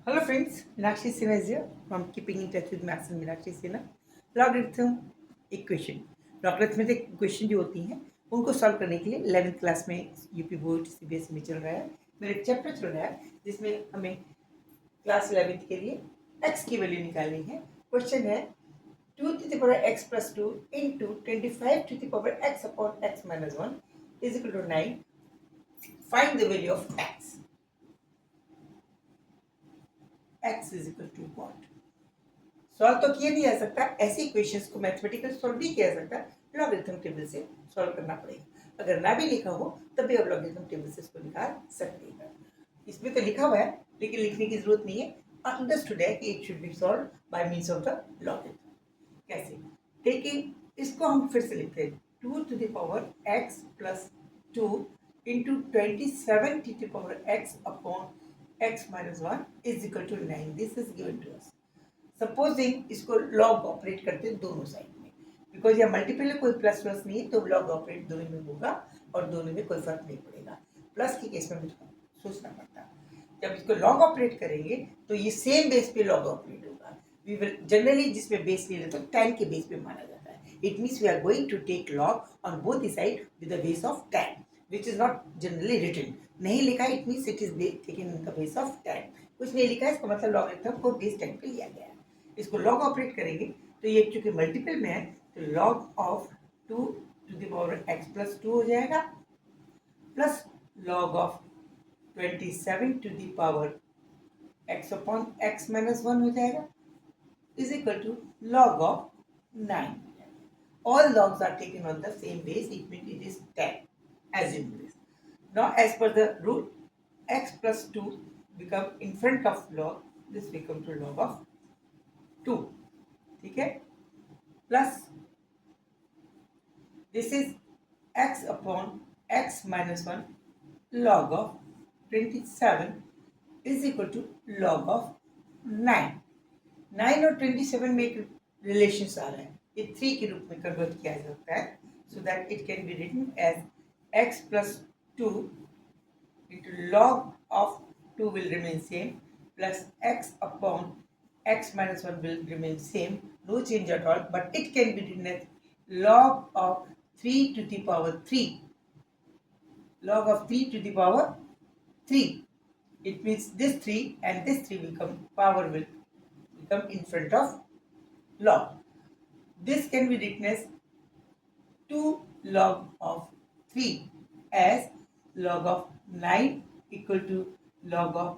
Hello friends, Meenakshi Sinha is here from Keeping in Touch with Maths and Meenakshi Sinha. Logarithm equation, logarithmic equation जो होती हैं उनको solve करने के लिए 11th क्लास में यूपी बोर्ड सीबीएसई में चल रहा है। मेरा चैप्टर चल रहा है जिसमें हमें क्लास 11th के लिए x की वैल्यू निकालनी है। क्वेश्चन है 2 to the power x plus 2 into 25 to the power x upon x minus 1 is equal to 9. Find the value of x. x is equal to what? Solve तो किया नहीं जा सकता, ऐसे इक्वेशंस को मैथमेटिकल सॉल्व नहीं किया जा सकता, लॉगरिथम टेबल से सॉल्व करना पड़ेगा। अगर ना भी लिखा हो तब भी आप लॉगरिथम टेबल से इसको निकाल सकते हैं। इसमें तो लिखा हुआ है लेकिन लिखने की जरूरत नहीं है, अंडरस्टूड है कि it should be solve by means of the logarithm. कैसे? टेकिंग, इसको हम फिर से लिखते हैं 2 to the power x plus 2 into 27 to the power x upon x minus 1 is equal to 9. This is given to us. Supposing इसको log operate करते हैं दोनों साइड में, बिकॉज यह मल्टीपल है, कोई प्लस प्लस नहीं है तो लॉग ऑपरेट दोनों में होगा और दोनों में कोई फर्क नहीं पड़ेगा। प्लस के केस में मुझको सोचना पड़ता है, जब इसको लॉग ऑपरेट करेंगे तो ये सेम बेस पे लॉग ऑपरेट होगा। वी विल जनरली जिसमें बेस ले लेते हैं 10 के बेस पे माना जाता है। It means we are going to take log on both the side with the base of 10 which is not generally written. नहीं लिखा है, it means it is taken in the base of 10। कुछ नहीं लिखा है, इसका मतलब लॉगरिथम को बेस 10 पे लिया गया है। इसको लॉग ऑपरेट करेंगे तो ये चूंकि मल्टीपल में है तो log of 2 to the power x plus 2 हो जाएगा, plus log of 27 to the power x upon x minus 1 हो जाएगा, is equal to log of 9. All logs are taken on the same base, it means it is 10. Assume this. Now as per the rule, x plus 2 become in front of log, this become to log of 2, ठीक है, plus this is x upon x minus 1 log of 27 is equal to log of 9। 9 और 27 में एक relation आ रहा है, ये 3 के रूप में कन्वर्ट किया जा सकता है, so that it can be written as x plus 2 into log of 2 will remain same plus x upon x minus 1 will remain same, no change at all, but it can be written as log of 3 to the power 3. Log of 3 to the power 3. It means this 3 and this 3 will come, power will become in front of log. This can be written as 2 log of 3 as log of 9 equal to log of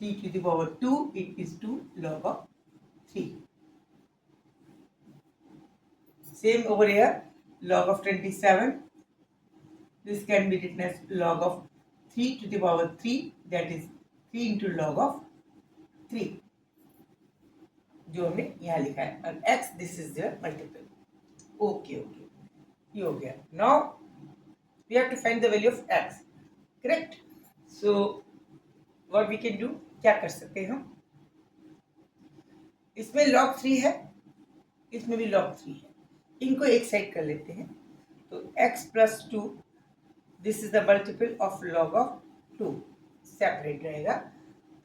3 to the power 2, it is 2 log of 3. Same over here, log of 27, this can be written as log of 3 to the power 3, that is 3 into log of 3 जो हमने यहाँ लिखा है, और x this is their multiple. Okay, ये हो गया. Now we have to find the value of x, correct? So what we can do, क्या कर सकते हैं हम, इसमें log 3 है, इसमें भी log 3 है, इनको एक साइड कर लेते हैं तो x plus 2 this is the multiple of log of 2 separate रहेगा,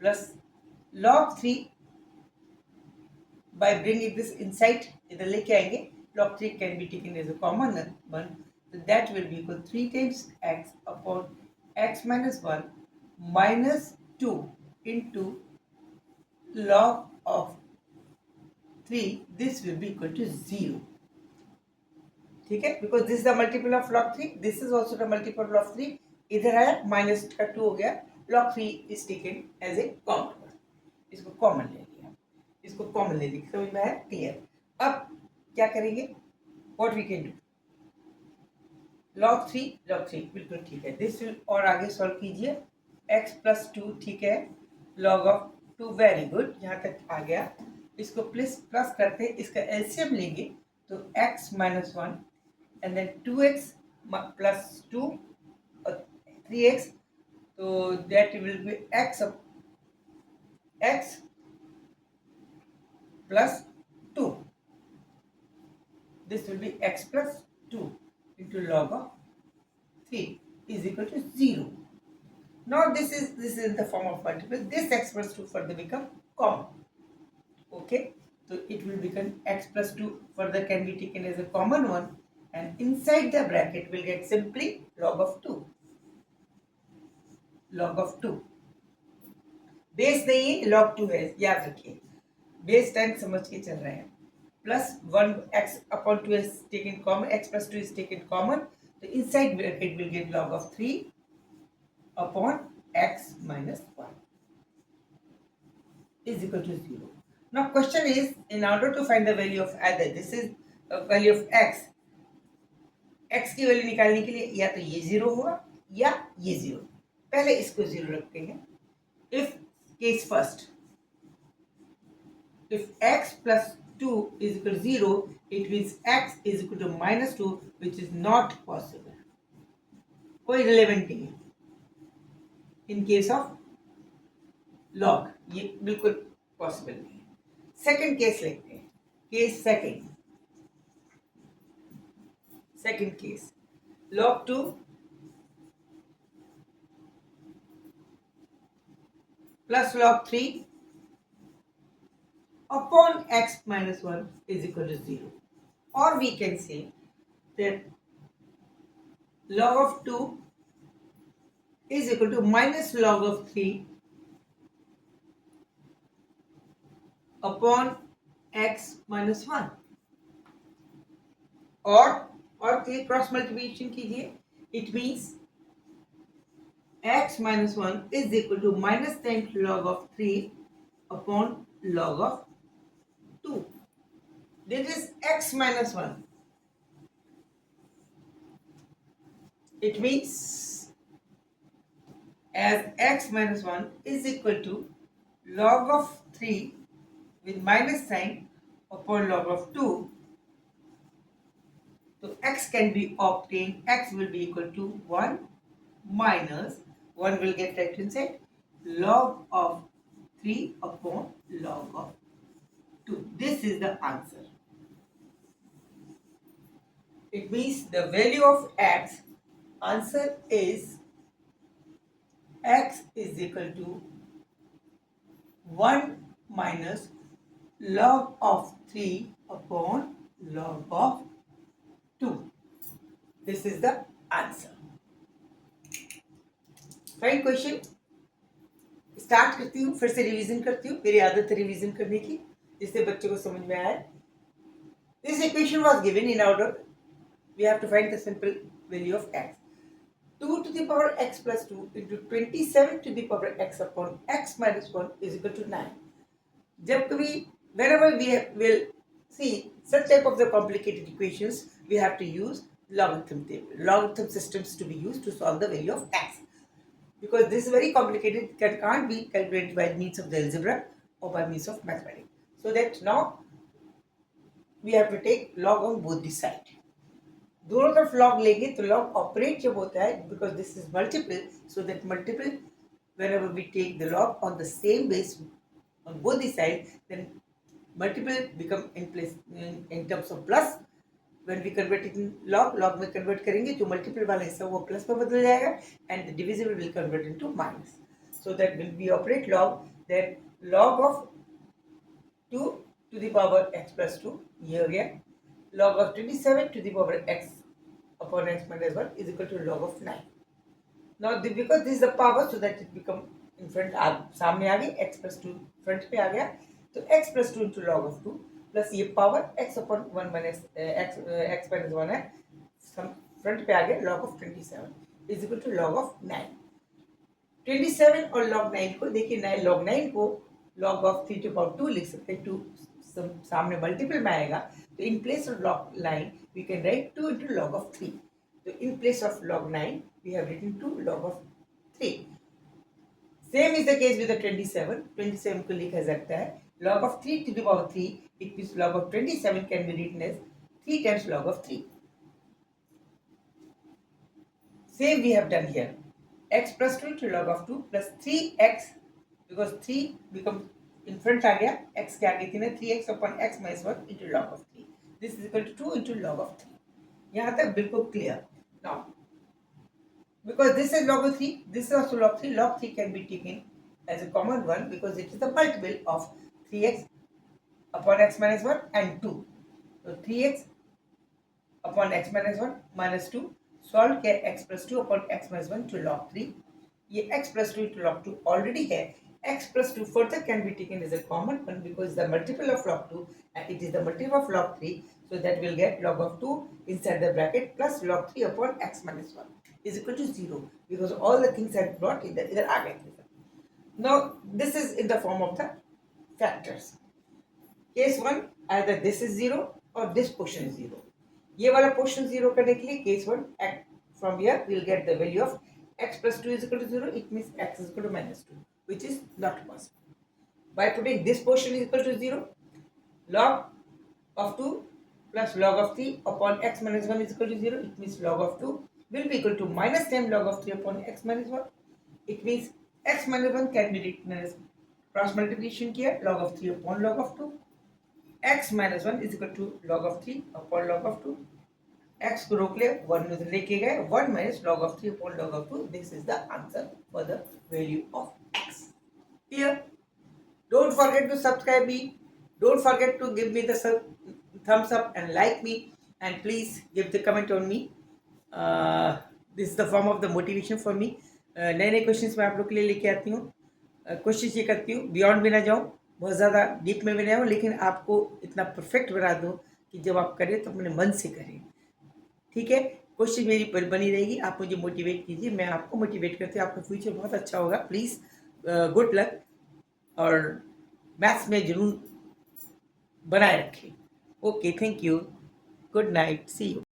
plus log 3 by bringing this inside इधर लेके आएंगे, log 3 can be taken as a common one, so that will be equal 3 times x upon x minus 1 minus 2 into log of 3, this will be equal to 0. ठीक है, because this is the multiple of log 3, this is also the multiple of 3, इधर आया minus का 2 हो गया, log 3 is taken as a common, इसको common ले लिया, इसको कॉमन ले लिया, समझ में है, क्लियर। अब क्या करेंगे, what we can do, log 3 बिल्कुल ठीक है, दिस विल, और आगे सॉल्व कीजिए, x प्लस 2 ठीक है, log ऑफ 2 वेरी गुड, यहाँ तक आ गया, इसको प्लस प्लस करते हैं, इसका एलसीएम लेंगे तो x minus 1 and then 2x plus 2 or 3x, so that will be x plus 2, this will be x plus 2 into log of 3 is equal to 0. Now this is in the form of multiple. This x plus 2 further become common. Okay, so it will become x plus 2 further can be taken as a common one, and inside the bracket will get simply log of 2. log of 2 base नहीं है, log 2 है, याद रखिए. Base 10 समझ के चल रहे हैं. Plus 1 x upon 2 is taken common, x plus 2 is taken common. So inside bracket will get log of 3 upon x minus 1 is equal to 0. Now question is, in order to find the value of either, this is value of x, x की value निकालने के लिए या तो ये 0 होगा या ये 0. पहले इसको 0 रखते हैं. If case first, if x plus 2 is equal to 0, it means x is equal to minus 2, which is not possible. कोई relevant नहीं है. In case of log, ये बिल्कुल possible नहीं है. Second case लेते हैं. Case second case, log 2 plus log 3 upon x minus 1 is equal to 0. Or we can say that log of 2 is equal to minus log of 3 upon x minus 1. और cross multiplication कीजिए. It means x minus 1 is equal to minus 10 log of 3 upon log of 2. This is x minus 1. It means as x minus 1 is equal to log of 3 with minus sign upon log of 2. So x can be obtained, x will be equal to 1 minus 1 will get right inside log of 3 upon log of 2. This is the answer. It means the value of x, answer is x is equal to 1 minus log of 3 upon log of 2. This is the answer. Fine question. Start करती हूँ, फिर से revision करती हूँ. मेरी आदत है revision करने की, जिससे बच्चों को समझ में आए. This equation was given in order. We have to find the simple value of x. 2 to the power x plus 2 into 27 to the power x upon x minus 1 is equal to 9. जब कभी whenever we will see such type of the complicated equations, we have to use logarithm table, logarithm systems to be used to solve the value of x. Because this is very complicated, it can't be calculated by means of the algebra or by means of mathematics. So that now we have to take log on both the side. दोनों तरफ log लेंगे तो log operate जब होता है, because this is multiple, so that multiple whenever we take the log on the same base on both the sides, then multiple become in place in terms of plus. When we convert it in log में convert करेंगे तो multiple वाला हिस्सा वो plus में बदल जाएगा, and the divisible will convert into minus. So that when we operate log, then log of 2 to the power x plus 2 ये हो गया. Log of 27 to the power x upon x minus 1 is equal to log of 9. Now because this is the power, so that it become in front, सामने आ गई, x plus 2 front पे आ गया, तो x plus 2 into log of 2 plus ये power x upon 1 minus x minus 1 है, front पे आ गया log of 27 is equal to log of 9. 27 और log 9 को देखिए, log 9 को log of 3 to power 2 लिख सकते हैं. 2 सामने मल्टीपल में आएगा, तो in place of log 9 we can write 2 into log of 3. So in place of log 9 we have written 2 log of 3. Same is the case with the 27. 27 को लिखा जाता है log of 3 to the power 3. It means log of 27 can be written as 3 times log of 3. Same we have done here. X plus 2 into log of 2 plus 3x, because 3 becomes in front आ गया, x के आगे थी ना, 3x upon x minus 1 into log of 3. This is equal to 2 into log of 3. यहाँ तक बिल्कुल clear. Now because this is log of 3, this is also log 3. Log 3 can be taken as a common one because it is the multiple of 3x upon x minus 1 and 2. So 3x upon x minus 1 minus 2, solve किया x plus 2 upon x minus 1 to log 3. ये x plus 2 into log 2 already है. X plus 2 further can be taken as a common one because the multiple of log 2 and it is the multiple of log 3. So that will get log of 2 inside the bracket plus log 3 upon x minus 1 is equal to 0 because all the things are brought in the इधर आ गए थे. Now this is in the form of the factors. Case 1 either this is 0 or this portion is 0. ये वाला portion 0 करने के लिए case 1 from here we will get the value of x plus 2 is equal to 0. It means x is equal to minus 2, which is not possible. By putting this portion is equal to 0, log of 2 plus log of 3 upon x minus 1 is equal to 0. It means log of 2 will be equal to minus 10 log of 3 upon x minus 1. It means x minus 1 can be written as cross multiplication किया log of 3 upon log of 2. x minus 1 is equal to log of 3 upon log of 2. x को रोक ले 1 उधर लेके गए 1 minus log of 3 upon log of 2. This is the answer for the value of x. Here, don't forget to subscribe me. Don't forget to give me the thumbs up and like me, and please give the comment on me. This is the form of the motivation for me. नए नए questions मैं आप लोग के लिए लेके आती हूँ. कोशिश ये करती हूँ बियॉन्ड भी ना जाऊँ, बहुत ज़्यादा डीप में भी ना जाऊँ, लेकिन आपको इतना परफेक्ट बना दूँ कि जब आप करें तो अपने मन से करें. ठीक है, कोशिश मेरी बनी रहेगी. आप मुझे मोटिवेट कीजिए, मैं आपको मोटिवेट करती हूँ. आपका फ्यूचर बहुत अच्छा होगा. प्लीज़ गुड लक और मैथ्स में जरूर बनाए रखें. Okay, thank you. Good night, see you.